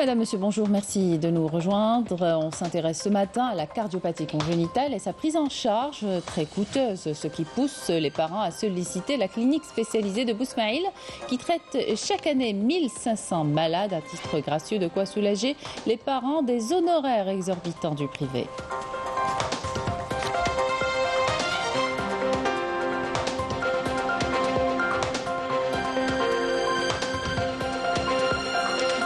Madame, Monsieur, bonjour, merci de nous rejoindre. On s'intéresse ce matin à la cardiopathie congénitale et sa prise en charge très coûteuse, ce qui pousse les parents à solliciter la clinique spécialisée de Bousmaïl qui traite chaque année 1500 malades à titre gracieux, de quoi soulager les parents des honoraires exorbitants du privé.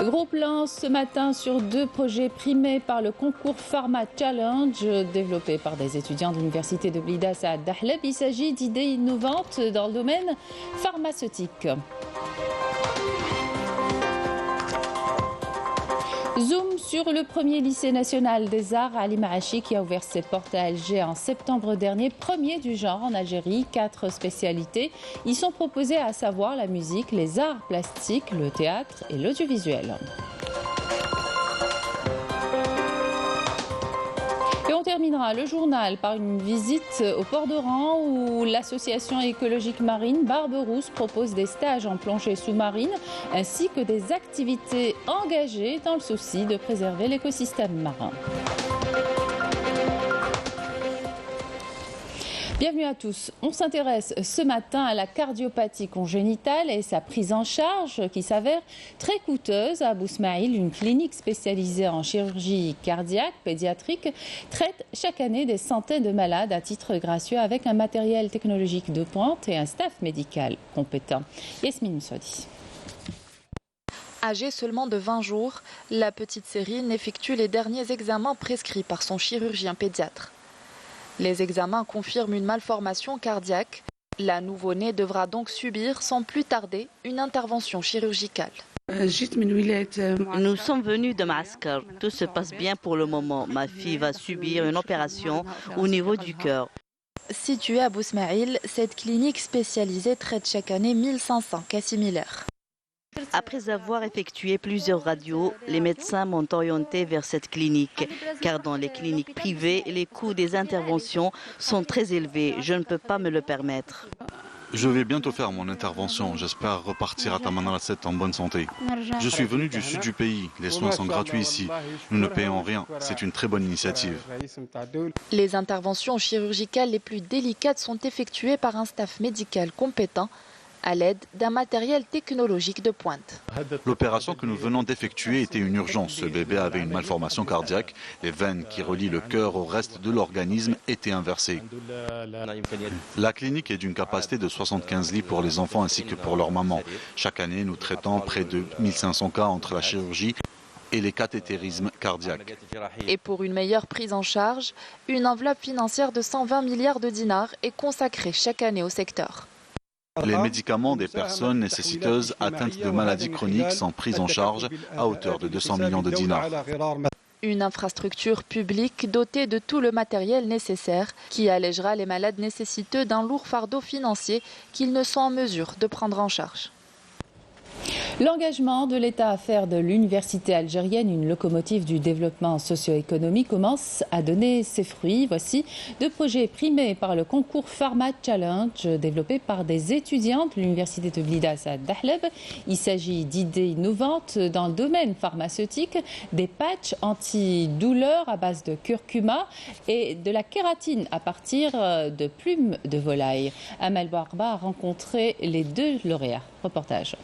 Gros plan ce matin sur deux projets primés par le concours Pharma Challenge développé par des étudiants de l'université de Blidas à Dahleb. Il s'agit d'idées innovantes dans le domaine pharmaceutique. Zoom sur le premier lycée national des arts Ali Maachi qui a ouvert ses portes à Alger en septembre dernier, premier du genre en Algérie. 4 spécialités y sont proposées, à savoir la musique, les arts plastiques, le théâtre et l'audiovisuel. Et on terminera le journal par une visite au port d'Oran où l'association écologique marine Barberousse propose des stages en plongée sous-marine ainsi que des activités engagées dans le souci de préserver l'écosystème marin. Bienvenue à tous. On s'intéresse ce matin à la cardiopathie congénitale et sa prise en charge qui s'avère très coûteuse. À Bousmaïl, une clinique spécialisée en chirurgie cardiaque pédiatrique traite chaque année des centaines de malades à titre gracieux avec un matériel technologique de pointe et un staff médical compétent. Yasmine Mswadi. Âgée seulement de 20 jours, la petite Sérine effectue les derniers examens prescrits par son chirurgien pédiatre. Les examens confirment une malformation cardiaque. La nouveau-née devra donc subir sans plus tarder une intervention chirurgicale. Nous sommes venus de Maaskar. Tout se passe bien pour le moment. Ma fille va subir une opération au niveau du cœur. Située à Bousmaïl, cette clinique spécialisée traite chaque année 1500 cas similaires. Après avoir effectué plusieurs radios, les médecins m'ont orienté vers cette clinique, car dans les cliniques privées, les coûts des interventions sont très élevés. Je ne peux pas me le permettre. Je vais bientôt faire mon intervention. J'espère repartir à Tamanrasset en bonne santé. Je suis venu du sud du pays. Les soins sont gratuits ici. Nous ne payons rien. C'est une très bonne initiative. Les interventions chirurgicales les plus délicates sont effectuées par un staff médical compétent à l'aide d'un matériel technologique de pointe. L'opération que nous venons d'effectuer était une urgence. Ce bébé avait une malformation cardiaque. Les veines qui relient le cœur au reste de l'organisme étaient inversées. La clinique est d'une capacité de 75 lits pour les enfants ainsi que pour leur maman. Chaque année, nous traitons près de 1500 cas entre la chirurgie et les cathétérismes cardiaques. Et pour une meilleure prise en charge, une enveloppe financière de 120 milliards de dinars est consacrée chaque année au secteur. Les médicaments des personnes nécessiteuses atteintes de maladies chroniques sont pris en charge à hauteur de 200 millions de dinars. Une infrastructure publique dotée de tout le matériel nécessaire qui allégera les malades nécessiteux d'un lourd fardeau financier qu'ils ne sont en mesure de prendre en charge. L'engagement de l'État à faire de l'université algérienne une locomotive du développement socio-économique commence à donner ses fruits. Voici 2 projets primés par le concours Pharma Challenge développé par des étudiants de l'université de Blidas à Dahleb. Il s'agit d'idées innovantes dans le domaine pharmaceutique, des patchs antidouleurs à base de curcuma et de la kératine à partir de plumes de volaille. Amel Barba a rencontré les 2 lauréats. Reportage.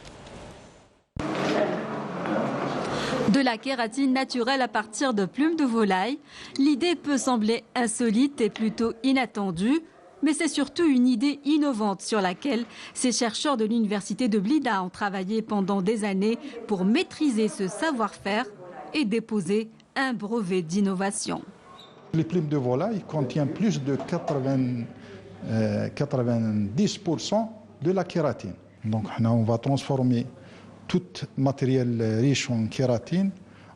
De la kératine naturelle à partir de plumes de volaille, l'idée peut sembler insolite et plutôt inattendue, mais c'est surtout une idée innovante sur laquelle ces chercheurs de l'université de Blida ont travaillé pendant des années pour maîtriser ce savoir-faire et déposer un brevet d'innovation. Les plumes de volaille contiennent plus de 90% de la kératine. Donc on va transformer tout matériel riche en kératine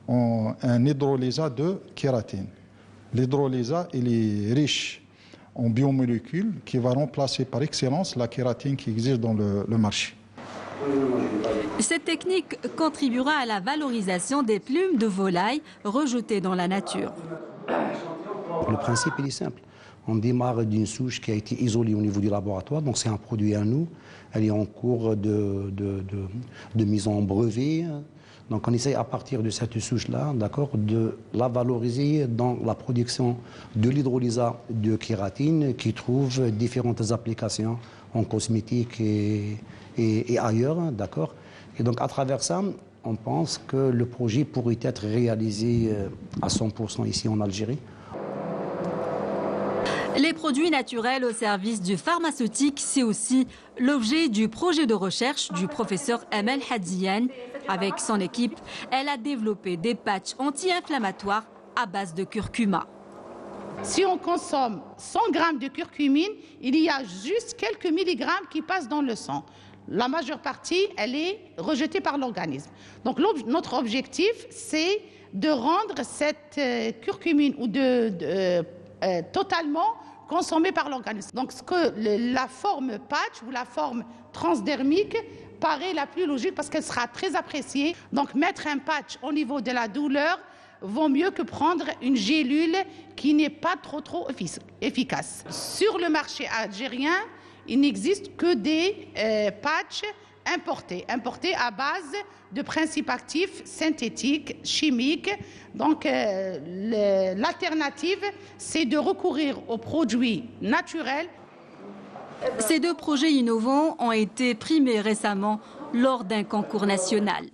en un hydrolysat de kératine. L'hydrolysat est riche en biomolécules qui va remplacer par excellence la kératine qui existe dans le marché. Cette technique contribuera à la valorisation des plumes de volaille rejetées dans la nature. Le principe il est simple. On démarre d'une souche qui a été isolée au niveau du laboratoire, donc c'est un produit à nous. Elle est en cours de mise en brevet. Donc on essaie à partir de cette souche-là, d'accord, de la valoriser dans la production de l'hydrolysa de kératine qui trouve différentes applications en cosmétique et ailleurs, d'accord. Et donc à travers ça, on pense que le projet pourrait être réalisé à 100% ici en Algérie. Les produits naturels au service du pharmaceutique, c'est aussi l'objet du projet de recherche du professeur Amel Hadiyan. Avec son équipe, elle a développé des patchs anti-inflammatoires à base de curcuma. Si on consomme 100 grammes de curcumine, il y a juste quelques milligrammes qui passent dans le sang. La majeure partie, elle est rejetée par l'organisme. Donc notre objectif, c'est de rendre cette curcumine ou totalement consommée par l'organisme. Donc la forme patch ou la forme transdermique paraît la plus logique parce qu'elle sera très appréciée. Donc mettre un patch au niveau de la douleur vaut mieux que prendre une gélule qui n'est pas trop efficace. Sur le marché algérien, il n'existe que des patchs importés à base de principes actifs synthétiques, chimiques. Donc l'alternative, c'est de recourir aux produits naturels. Ces deux projets innovants ont été primés récemment lors d'un concours national.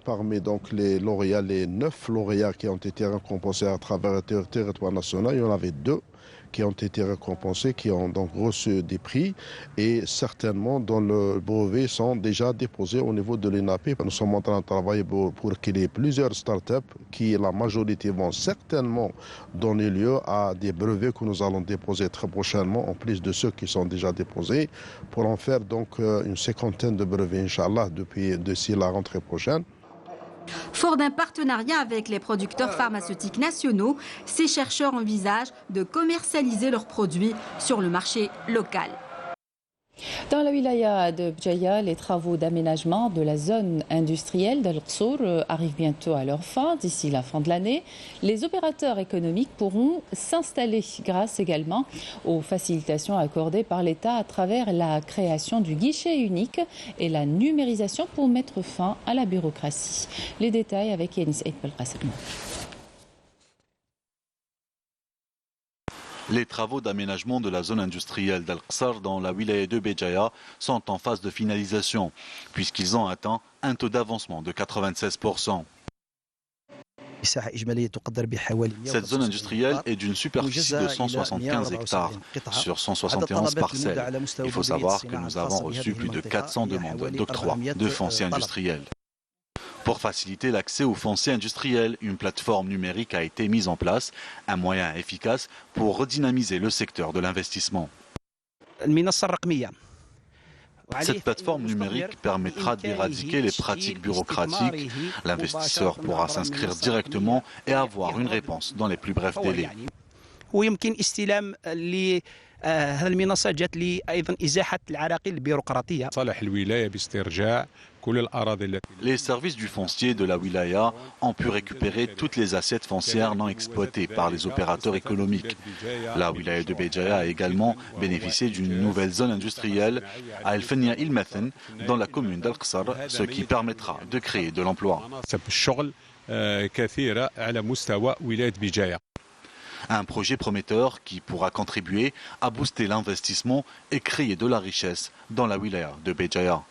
Parmi donc les lauréats, les 9 lauréats qui ont été récompensés à travers le territoire national, il y en avait 2 qui ont été récompensés, qui ont donc reçu des prix et certainement dont le brevet sont déjà déposés au niveau de l'ENAP. Nous sommes en train de travailler pour qu'il y ait plusieurs startups qui, la majorité, vont certainement donner lieu à des brevets que nous allons déposer très prochainement, en plus de ceux qui sont déjà déposés, pour en faire donc une 50aine de brevets, Inch'Allah, d'ici la rentrée prochaine. Fort d'un partenariat avec les producteurs pharmaceutiques nationaux, ces chercheurs envisagent de commercialiser leurs produits sur le marché local. Dans la wilaya de Bjaya, les travaux d'aménagement de la zone industrielle d'Al-Qsour arrivent bientôt à leur fin. D'ici la fin de l'année, les opérateurs économiques pourront s'installer grâce également aux facilitations accordées par l'État à travers la création du guichet unique et la numérisation pour mettre fin à la bureaucratie. Les détails avec Yanis Belkacem. Les travaux d'aménagement de la zone industrielle d'Al-Qsar dans la wilaya de Béjaïa sont en phase de finalisation, puisqu'ils ont atteint un taux d'avancement de 96%. Cette zone industrielle est d'une superficie de 175 hectares sur 171 parcelles. Il faut savoir que nous avons reçu plus de 400 demandes d'octroi de foncier industriel. Pour faciliter l'accès au foncier industriel, une plateforme numérique a été mise en place, un moyen efficace pour redynamiser le secteur de l'investissement. Cette plateforme numérique permettra d'éradiquer les pratiques bureaucratiques. L'investisseur pourra s'inscrire directement et avoir une réponse dans les plus brefs délais. هذه المنصة جات لي أيضا إزاحة العراقيل البيروقراطية. صالح الولاية باسترجاع كل الأراضي التي. Les services du foncier de la wilaya ont pu récupérer toutes les assiettes foncières non exploitées par les opérateurs économiques. La wilaya de Béjaïa a également bénéficié d'une nouvelle zone industrielle à El Fenia Il Mathen dans la commune d'Al-Qsar, ce qui permettra de créer de l'emploi. كثيرة على مستوى ولاية بجاية. Un projet prometteur qui pourra contribuer à booster l'investissement et créer de la richesse dans la wilaya de Béjaïa.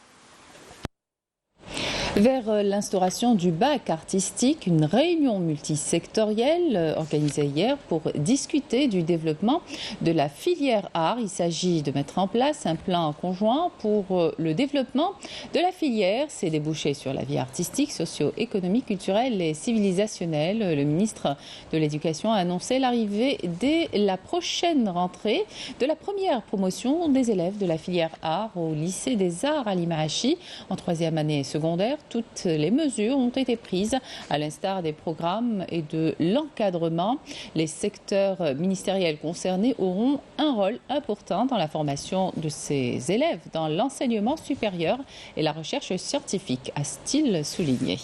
Vers l'instauration du bac artistique, une réunion multisectorielle organisée hier pour discuter du développement de la filière art. Il s'agit de mettre en place un plan conjoint pour le développement de la filière. C'est débouché sur la vie artistique, socio-économique, culturelle et civilisationnelle. Le ministre de l'Éducation a annoncé l'arrivée dès la prochaine rentrée de la première promotion des élèves de la filière art au lycée des arts Ali Maachi en 3e année secondaire. Toutes les mesures ont été prises, à l'instar des programmes et de l'encadrement. Les secteurs ministériels concernés auront un rôle important dans la formation de ces élèves, dans l'enseignement supérieur et la recherche scientifique, a-t-il souligné.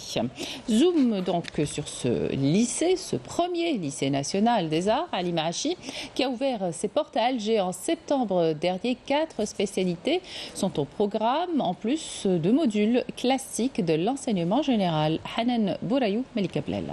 Zoom donc sur ce lycée, ce premier lycée national des arts, Ali Maachi, qui a ouvert ses portes à Alger en septembre dernier. 4 spécialités sont au programme, en plus de modules classiques de de l'enseignement général. Hanan Bourayou, Malika Blel.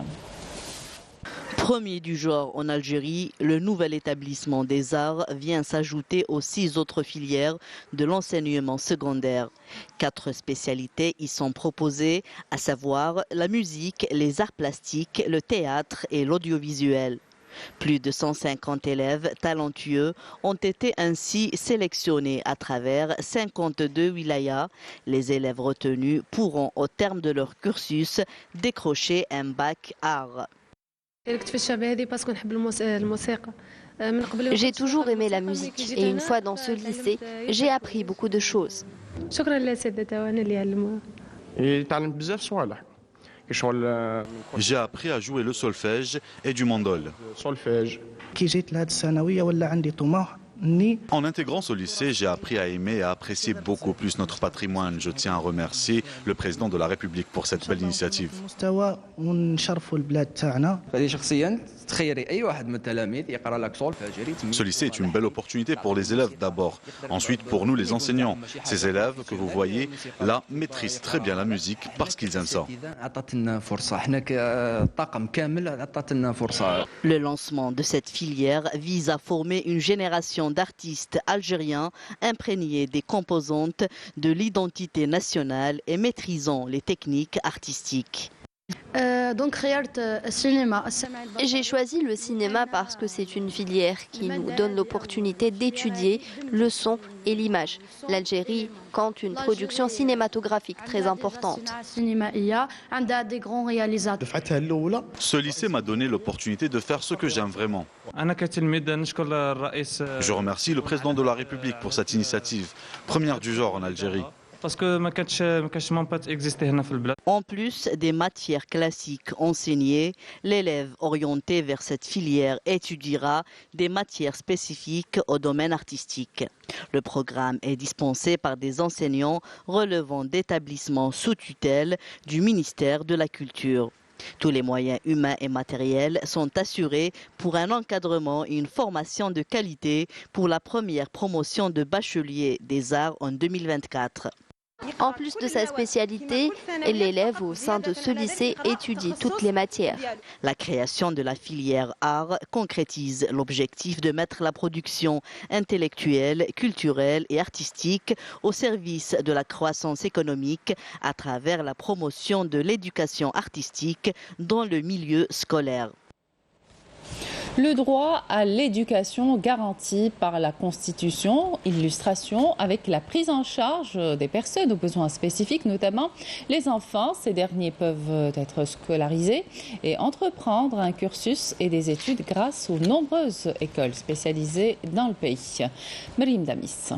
Premier du genre en Algérie, le nouvel établissement des arts vient s'ajouter aux 6 autres filières de l'enseignement secondaire. 4 spécialités y sont proposées, à savoir la musique, les arts plastiques, le théâtre et l'audiovisuel. Plus de 150 élèves talentueux ont été ainsi sélectionnés à travers 52 wilayas. Les élèves retenus pourront, au terme de leur cursus, décrocher un bac art. J'ai toujours aimé la musique et une fois dans ce lycée, j'ai appris beaucoup de choses. J'ai appris à jouer le solfège et du mandol. En intégrant ce lycée, j'ai appris à aimer et à apprécier beaucoup plus notre patrimoine. Je tiens à remercier le président de la République pour cette belle initiative. Ce lycée est une belle opportunité pour les élèves d'abord. Ensuite, pour nous les enseignants. Ces élèves que vous voyez là maîtrisent très bien la musique parce qu'ils aiment ça. Le lancement de cette filière vise à former une génération d'artistes algériens imprégnés des composantes de l'identité nationale et maîtrisant les techniques artistiques. J'ai choisi le cinéma parce que c'est une filière qui nous donne l'opportunité d'étudier le son et l'image. L'Algérie compte une production cinématographique très importante. Ce lycée m'a donné l'opportunité de faire ce que j'aime vraiment. Je remercie le président de la République pour cette initiative, première du genre en Algérie. En plus des matières classiques enseignées, l'élève orienté vers cette filière étudiera des matières spécifiques au domaine artistique. Le programme est dispensé par des enseignants relevant d'établissements sous tutelle du ministère de la Culture. Tous les moyens humains et matériels sont assurés pour un encadrement et une formation de qualité pour la première promotion de bachelier des arts en 2024. En plus de sa spécialité, l'élève au sein de ce lycée étudie toutes les matières. La création de la filière art concrétise l'objectif de mettre la production intellectuelle, culturelle et artistique au service de la croissance économique à travers la promotion de l'éducation artistique dans le milieu scolaire. Le droit à l'éducation garanti par la Constitution, illustration avec la prise en charge des personnes aux besoins spécifiques, notamment les enfants. Ces derniers peuvent être scolarisés et entreprendre un cursus et des études grâce aux nombreuses écoles spécialisées dans le pays. Marim Damis.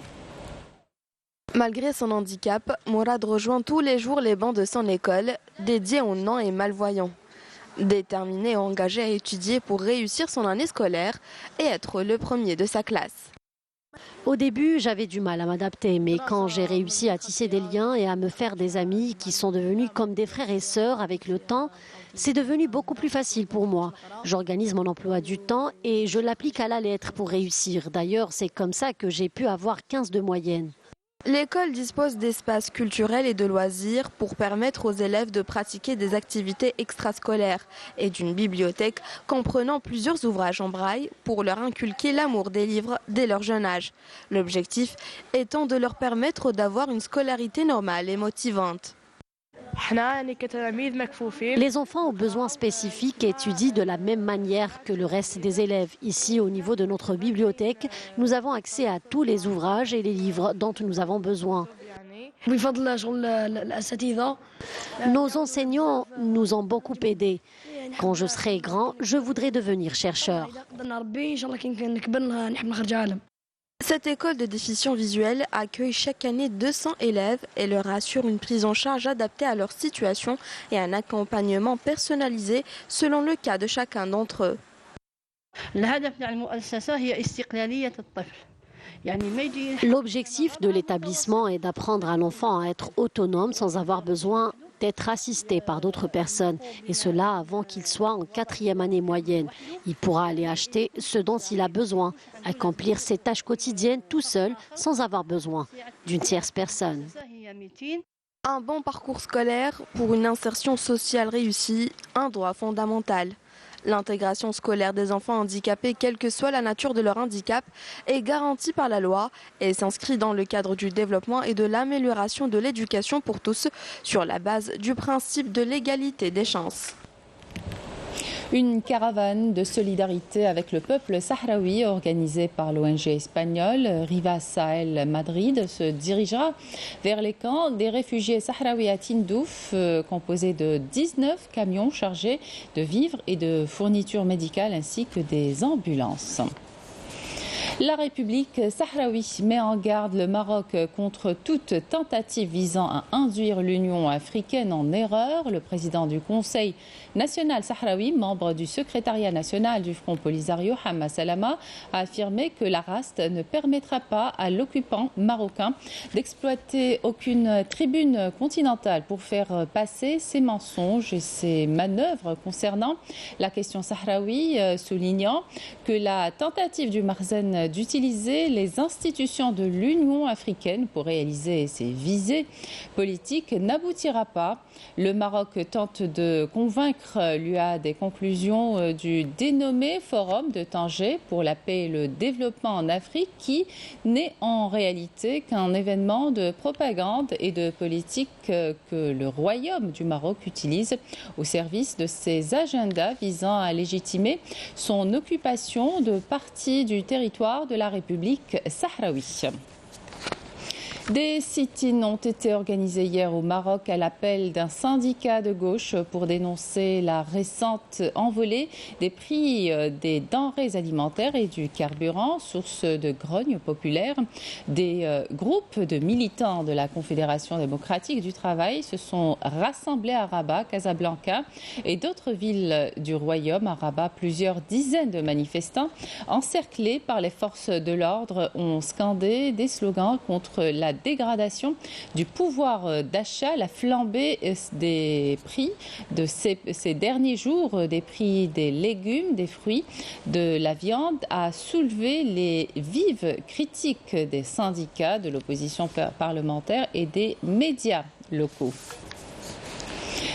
Malgré son handicap, Mourad rejoint tous les jours les bancs de son école, dédiée aux non et malvoyants. Déterminé et engagé à étudier pour réussir son année scolaire et être le premier de sa classe. Au début, j'avais du mal à m'adapter, mais quand j'ai réussi à tisser des liens et à me faire des amis qui sont devenus comme des frères et sœurs avec le temps, c'est devenu beaucoup plus facile pour moi. J'organise mon emploi du temps et je l'applique à la lettre pour réussir. D'ailleurs, c'est comme ça que j'ai pu avoir 15 de moyenne. L'école dispose d'espaces culturels et de loisirs pour permettre aux élèves de pratiquer des activités extrascolaires et d'une bibliothèque comprenant plusieurs ouvrages en braille pour leur inculquer l'amour des livres dès leur jeune âge. L'objectif étant de leur permettre d'avoir une scolarité normale et motivante. Les enfants aux besoins spécifiques étudient de la même manière que le reste des élèves. Ici, au niveau de notre bibliothèque, nous avons accès à tous les ouvrages et les livres dont nous avons besoin. Nos enseignants nous ont beaucoup aidés. Quand je serai grand, je voudrais devenir chercheur. Cette école de déficients visuels accueille chaque année 200 élèves et leur assure une prise en charge adaptée à leur situation et un accompagnement personnalisé selon le cas de chacun d'entre eux. L'objectif de l'établissement est d'apprendre à l'enfant à être autonome sans avoir besoin d'être assisté par d'autres personnes, et cela avant qu'il soit en 4e année moyenne. Il pourra aller acheter ce dont il a besoin, accomplir ses tâches quotidiennes tout seul sans avoir besoin d'une tierce personne. Un bon parcours scolaire pour une insertion sociale réussie, un droit fondamental. L'intégration scolaire des enfants handicapés, quelle que soit la nature de leur handicap, est garantie par la loi et s'inscrit dans le cadre du développement et de l'amélioration de l'éducation pour tous sur la base du principe de l'égalité des chances. Une caravane de solidarité avec le peuple sahraoui organisée par l'ONG espagnole Riva Sahel Madrid se dirigera vers les camps des réfugiés sahraouis à Tindouf, composés de 19 camions chargés de vivres et de fournitures médicales ainsi que des ambulances. La République sahraoui met en garde le Maroc contre toute tentative visant à induire l'Union africaine en erreur. Le président du Conseil national sahraoui, membre du secrétariat national du Front Polisario, Hamma Salama, a affirmé que la RAST ne permettra pas à l'occupant marocain d'exploiter aucune tribune continentale pour faire passer ses mensonges et ses manœuvres concernant la question sahraoui, soulignant que la tentative du Marzen d'utiliser les institutions de l'Union africaine pour réaliser ses visées politiques n'aboutira pas. Le Maroc tente de convaincre l'UA des conclusions du dénommé Forum de Tanger pour la paix et le développement en Afrique, qui n'est en réalité qu'un événement de propagande et de politique que le Royaume du Maroc utilise au service de ses agendas visant à légitimer son occupation de parties du territoire de la République sahraoui. Des sit-ins ont été organisés hier au Maroc à l'appel d'un syndicat de gauche pour dénoncer la récente envolée des prix des denrées alimentaires et du carburant, source de grogne populaire. Des groupes de militants de la Confédération démocratique du travail se sont rassemblés à Rabat, Casablanca et d'autres villes du Royaume. À Rabat, plusieurs dizaines de manifestants encerclés par les forces de l'ordre ont scandé des slogans contre la dégradation du pouvoir d'achat, la flambée des prix de ces derniers jours, des prix des légumes, des fruits, de la viande, a soulevé les vives critiques des syndicats, de l'opposition parlementaire et des médias locaux.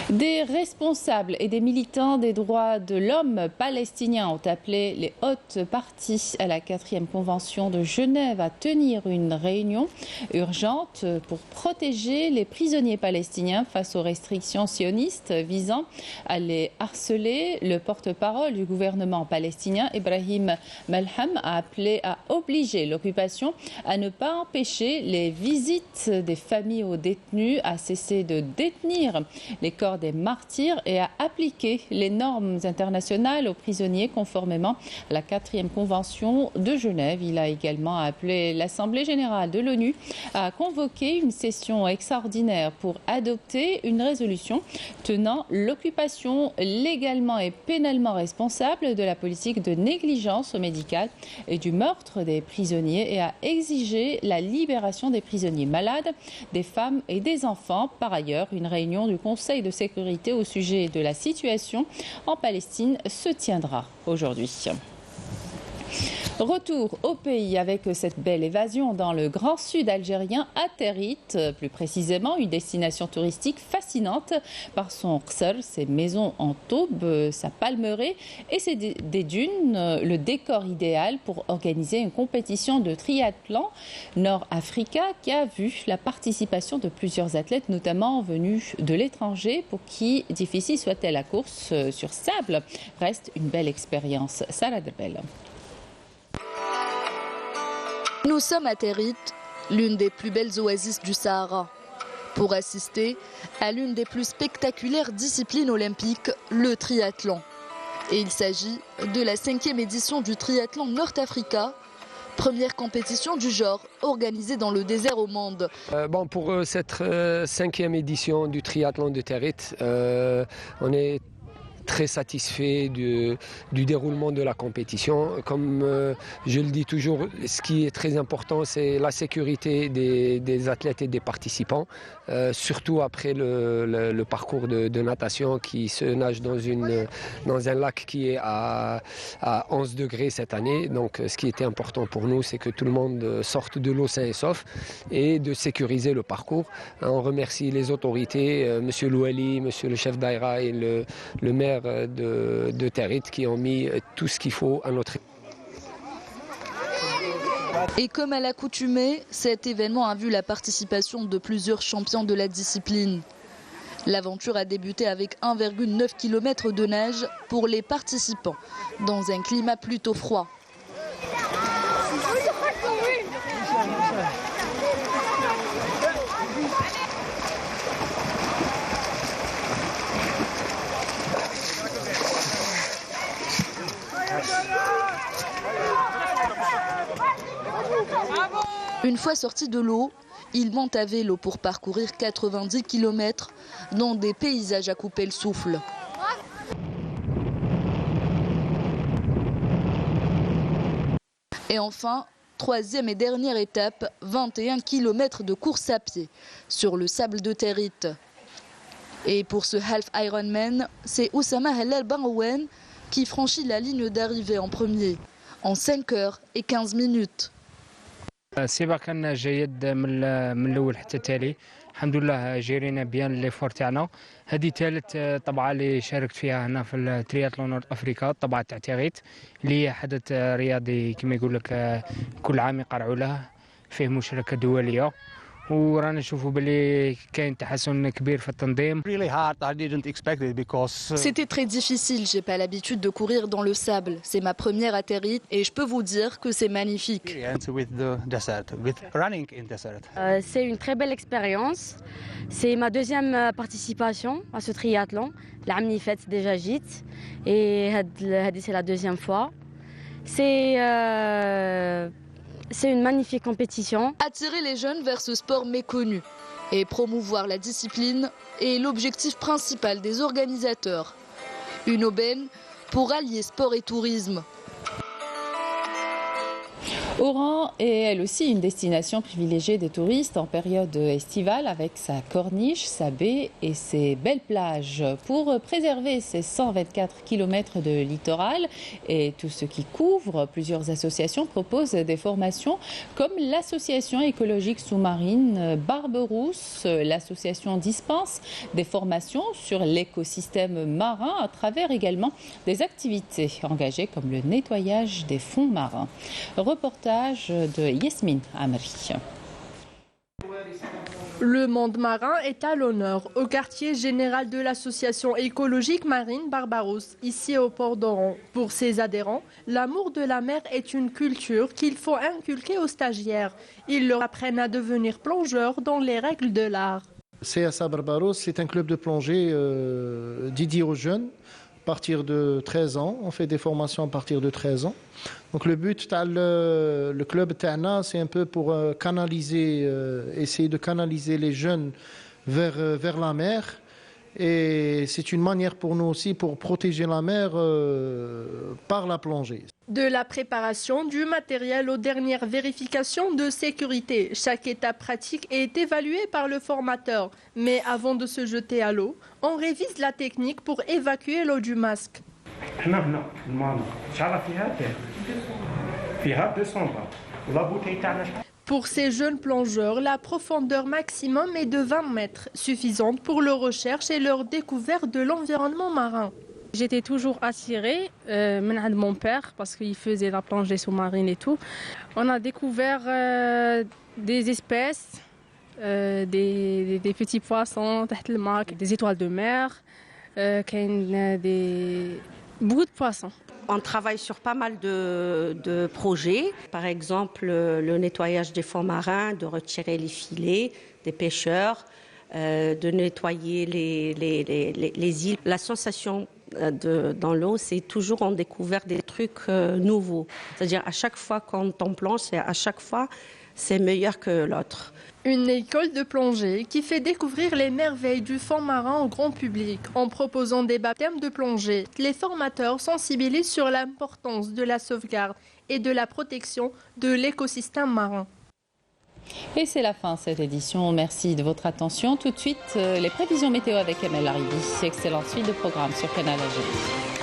Des responsables et des militants des droits de l'homme palestiniens ont appelé les hautes parties à la 4e convention de Genève à tenir une réunion urgente pour protéger les prisonniers palestiniens face aux restrictions sionistes visant à les harceler. Le porte-parole du gouvernement palestinien, Ibrahim Malham, a appelé à obliger l'occupation à ne pas empêcher les visites des familles aux détenus, à cesser de détenir les corps des martyrs et à appliquer les normes internationales aux prisonniers conformément à la 4e convention de Genève. Il a également appelé l'Assemblée générale de l'ONU à convoquer une session extraordinaire pour adopter une résolution tenant l'occupation légalement et pénalement responsable de la politique de négligence médicale et du meurtre des prisonniers et à exiger la libération des prisonniers malades, des femmes et des enfants. Par ailleurs, une réunion du Conseil de sécurité au sujet de la situation en Palestine se tiendra aujourd'hui. Retour au pays avec cette belle évasion dans le grand sud algérien, à Territ, plus précisément une destination touristique fascinante par son qsar, ses maisons en taube, sa palmeraie et des dunes, le décor idéal pour organiser une compétition de triathlon Nord-Africa qui a vu la participation de plusieurs athlètes, notamment venus de l'étranger, pour qui, difficile soit-elle la course sur sable, reste une belle expérience. Sarah Derbel. Nous sommes à Territ, l'une des plus belles oasis du Sahara, pour assister à l'une des plus spectaculaires disciplines olympiques, le triathlon. Et il s'agit de la 5e édition du triathlon Nord-Africa, première compétition du genre organisée dans le désert au monde. Pour cette 5e édition du triathlon de Territ, on est très satisfait du déroulement de la compétition. Comme je le dis toujours, ce qui est très important, c'est la sécurité des athlètes et des participants, surtout après le parcours de natation qui se nage dans un lac qui est à 11 degrés cette année. Donc ce qui était important pour nous, c'est que tout le monde sorte de l'eau sain et sauf et de sécuriser le parcours. On remercie les autorités, Monsieur Louali, Monsieur le chef d'Aïra et le maire de Territ qui ont mis tout ce qu'il faut à notre. Et comme à l'accoutumée, cet événement a vu la participation de plusieurs champions de la discipline. L'aventure a débuté avec 1,9 km de nage pour les participants, dans un climat plutôt froid. Une fois sortis de l'eau, ils montent à vélo pour parcourir 90 km dans des paysages à couper le souffle. Et enfin, troisième et dernière étape, 21 km de course à pied sur le sable de Territ. Et pour ce Half Ironman, c'est Oussama Halal Barouen qui franchit la ligne d'arrivée en premier, en 5 heures et 15 minutes. السباق كان جيد من الاول حتى التالي الحمد لله جيرينا بيان لي فور تاعنا. هذه ثالث طبعه اللي شاركت فيها هنا في الترياتلون نورد افريكا، الطبعه تاع تيغيت اللي هي حدث رياضي كما يقول لك كل عام يقرعوا له، فيه مشاركه دوليه ورانا نشوفوا باللي كاين تحسن كبير في التنظيم. C'était très difficile, j'ai pas l'habitude de courir dans le sable. C'est ma première à Territ et je peux vous dire que c'est magnifique. C'est une très belle expérience. C'est ma deuxième participation à ce triathlon. العام اللي فات déjà جيت et هذه c'est la deuxième fois. C'est une magnifique compétition. Attirer les jeunes vers ce sport méconnu et promouvoir la discipline est l'objectif principal des organisateurs. Une aubaine pour allier sport et tourisme. Oran est elle aussi une destination privilégiée des touristes en période estivale avec sa corniche, sa baie et ses belles plages. Pour préserver ces 124 km de littoral et tout ce qui couvre, plusieurs associations proposent des formations comme l'association écologique sous-marine Barberousse. L'association dispense des formations sur l'écosystème marin à travers également des activités engagées comme le nettoyage des fonds marins. Reportage de Yasmine Amri. Le monde marin est à l'honneur au quartier général de l'association écologique marine Barberousse, ici au port d'Oran. Pour ses adhérents, l'amour de la mer est une culture qu'il faut inculquer aux stagiaires. Ils leur apprennent à devenir plongeurs dans les règles de l'art. CSA Barberousse, c'est un club de plongée dédié aux jeunes. À partir de 13 ans, on fait des formations à partir de 13 ans. Donc le but le club Tana, c'est un peu pour canaliser, essayer de canaliser les jeunes vers la mer. Et c'est une manière pour nous aussi pour protéger la mer par la plongée. De la préparation du matériel aux dernières vérifications de sécurité, chaque étape pratique est évaluée par le formateur. Mais avant de se jeter à l'eau, on révise la technique pour évacuer l'eau du masque. Pour ces jeunes plongeurs, la profondeur maximum est de 20 mètres, suffisante pour leur recherche et leur découverte de l'environnement marin. J'étais toujours attirée de mon père parce qu'il faisait la plongée sous-marine et tout. On a découvert des espèces, des petits poissons, des étoiles de mer, beaucoup de poissons. On travaille sur pas mal de projets, par exemple le nettoyage des fonds marins, de retirer les filets des pêcheurs, de nettoyer les îles. La sensation dans l'eau, c'est toujours on découvre des trucs nouveaux. C'est-à-dire à chaque fois quand on plonge, à chaque fois c'est meilleur que l'autre. Une école de plongée qui fait découvrir les merveilles du fond marin au grand public. En proposant des baptêmes de plongée, les formateurs sensibilisent sur l'importance de la sauvegarde et de la protection de l'écosystème marin. Et c'est la fin de cette édition. Merci de votre attention. Tout de suite, les prévisions météo avec Amel Laribi. Excellente suite de programmes sur Canal Algérie.